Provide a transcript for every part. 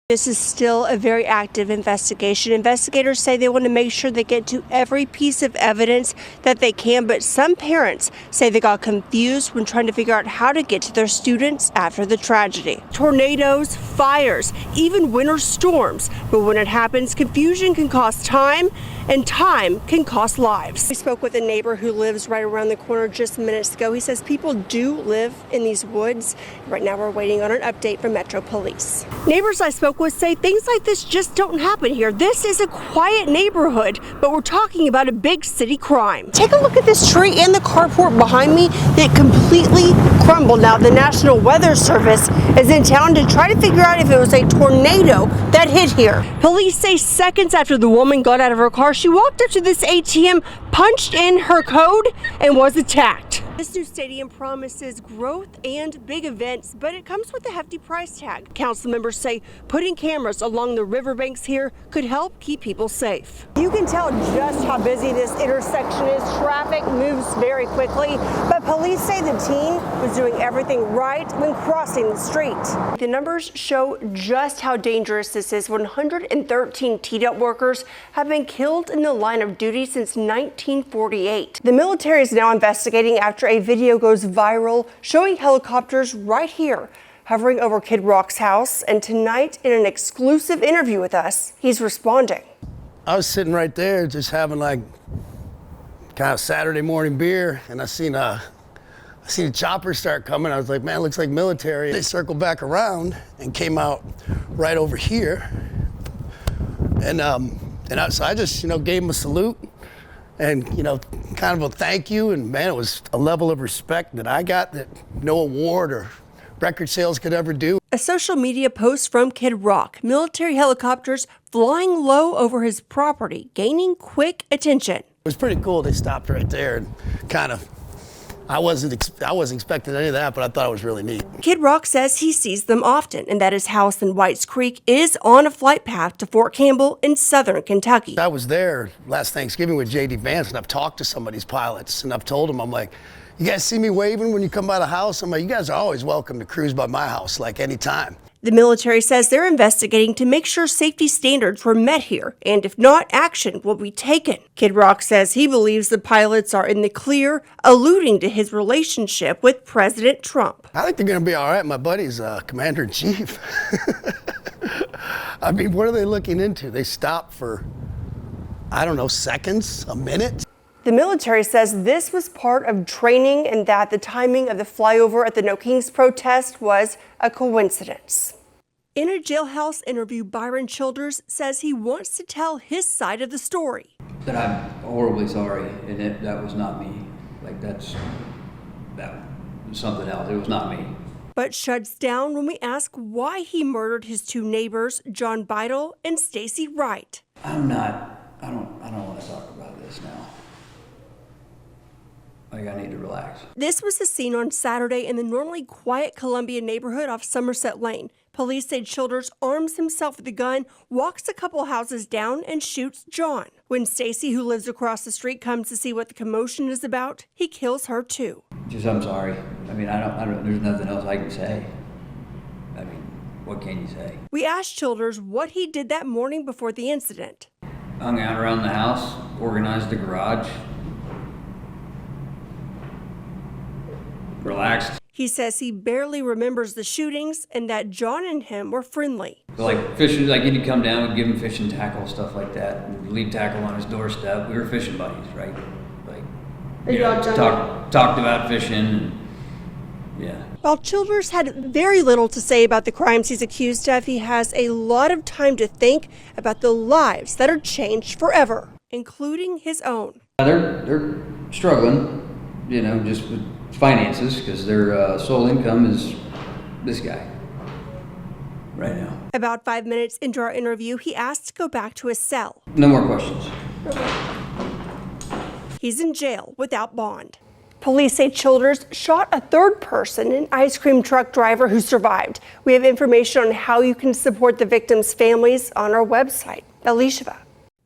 This is still a very active investigation. Investigators say they want to make sure they get to every piece of evidence that they can, but some parents say they got confused when trying to figure out how to get to their students after the tragedy. Tornadoes, fires, even winter storms. But when it happens, confusion can cost time, and time can cost lives. We spoke with a neighbor who lives right around the corner just minutes ago. He says people do live in these woods. Right now we're waiting on an update from Metro Police. Neighbors I spoke with say things like this just don't happen here. This is a quiet neighborhood, but we're talking about a big city crime. Take a look at this tree and the carport behind me that completely crumbled. Now the National Weather Service is in town to try to figure out if it was a tornado that hit here. Police say seconds after the woman got out of her car, she walked up to this ATM, punched in her code, and was attacked. This new stadium promises growth and big events, but it comes with a hefty price tag. Council members say putting cameras along the riverbanks here could help keep people safe. You can tell just how busy this intersection is. Traffic moves very quickly, but police say the team was doing everything right when crossing the street. The numbers show just how dangerous this is. 113 TDOT workers have been killed in the line of duty since 1948. The military is now investigating after a video goes viral showing helicopters right here hovering over Kid Rock's house, and tonight in an exclusive interview with us, he's responding. I was sitting right there just having like kind of Saturday morning beer, and I seen a chopper start coming. I was like, man, it looks like military. They circled back around and came out right over here, and so I just gave them a salute and kind of a thank you, and man, it was a level of respect that I got that no award or record sales could ever do. A social media post from Kid Rock, military helicopters flying low over his property, gaining quick attention. It was pretty cool. They stopped right there and kind of, I wasn't expecting any of that, but I thought it was really neat. Kid Rock says he sees them often and that his house in Whites Creek is on a flight path to Fort Campbell in southern Kentucky. I was there last Thanksgiving with J.D. Vance, and I've talked to some of these pilots, and I've told them, I'm like, you guys see me waving when you come by the house? I'm like, you guys are always welcome to cruise by my house, like anytime. The military says they're investigating to make sure safety standards were met here, and if not, action will be taken. Kid Rock says he believes the pilots are in the clear, alluding to his relationship with President Trump. I think they're going to be all right. My buddy's commander-in-chief. I mean, what are they looking into? They stop for, I don't know, seconds, a minute? The military says this was part of training and that the timing of the flyover at the No Kings protest was a coincidence. In a jailhouse interview, Byron Childers says he wants to tell his side of the story. That I'm horribly sorry, and that was not me. Like that was something else. It was not me. But shuts down when we ask why he murdered his two neighbors, John Beidel and Stacy Wright. I don't want to talk about this now. Like, I need to relax. This was the scene on Saturday in the normally quiet Columbia neighborhood off Somerset Lane. Police say Childers arms himself with a gun, walks a couple houses down, and shoots John. When Stacy, who lives across the street, comes to see what the commotion is about, he kills her too. I'm sorry. I mean, I don't, there's nothing else I can say. I mean, what can you say? We asked Childers what he did that morning before the incident. Hung out around the house, organized the garage. Relaxed. He says he barely remembers the shootings and that John and him were friendly. Like fishing, like he'd come down, we'd give him fishing tackle, stuff like that. We'd leave tackle on his doorstep. We were fishing buddies, right? Like, talked about fishing. And, yeah. While Childers had very little to say about the crimes he's accused of, he has a lot of time to think about the lives that are changed forever, including his own. They're struggling, just with finances, because their sole income is this guy right now. About 5 minutes into our interview, he asked to go back to his cell. No more questions. He's in jail without bond. Police say Childers shot a third person, an ice cream truck driver who survived. We have information on how you can support the victims' families on our website. Alicia.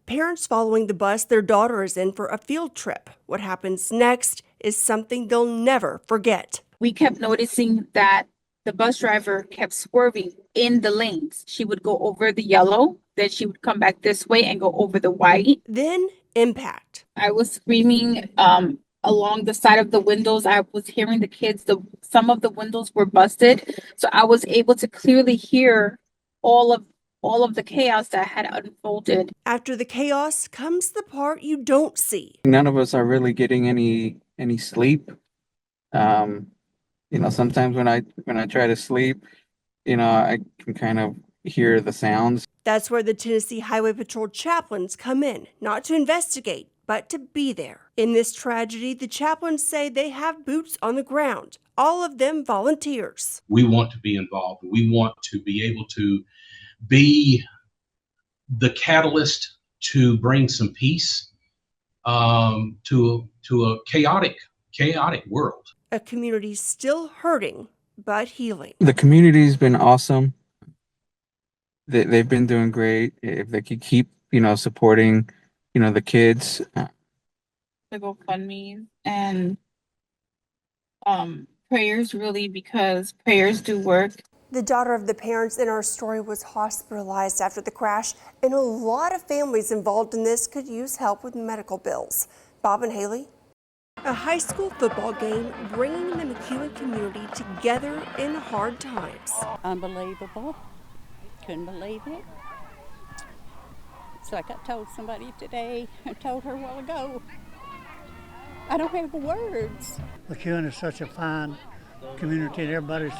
Parents following the bus their daughter is in for a field trip. What happens next is something they'll never forget. We kept noticing that The bus driver kept swerving in the lanes. She would go over the yellow, then she would come back this way and go over the white. Then impact. I was screaming along the side of the windows. I was hearing the kids. Some of the windows were busted, so I was able to clearly hear all of the chaos that had unfolded. After the chaos comes the part you don't see. None of us are really getting any sleep. Sometimes when I try to sleep, I can kind of hear the sounds. That's where the Tennessee Highway Patrol chaplains come in, not to investigate, but to be there. In this tragedy, the chaplains say they have boots on the ground, all of them volunteers. We want to be involved. We want to be able to be the catalyst to bring some peace to a chaotic world. A community still hurting, but healing. The community's been awesome. They've been doing great. If they could keep, supporting, the kids. The GoFundMe and prayers, really, because prayers do work. The daughter of the parents in our story was hospitalized after the crash, and a lot of families involved in this could use help with medical bills. Bob and Haley. A high school football game bringing the McEwen community together in hard times. Unbelievable. Couldn't believe it. It's like I told somebody today, I told her a while ago, I don't have words. McEwen is such a fine community and everybody's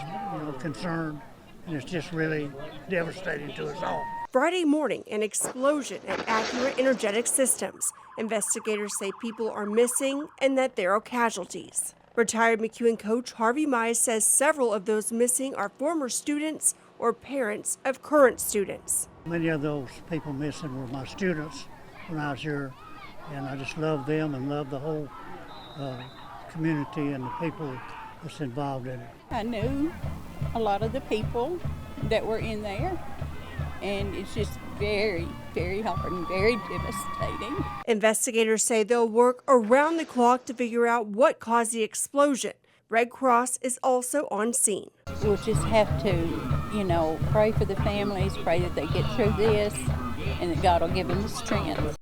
concerned, and it's just really devastating to us all. Friday morning, an explosion at Accurate Energetic Systems. Investigators say people are missing and that there are casualties. Retired McEwen coach Harvey Mize says several of those missing are former students or parents of current students. Many of those people missing were my students when I was here, and I just love them and love the whole community and the people that's involved in it. I knew a lot of the people that were in there, and it's just very, very hard and very devastating. Investigators say they'll work around the clock to figure out what caused the explosion. Red Cross is also on scene. We'll just have to, pray for the families, pray that they get through this, and that God will give them the strength.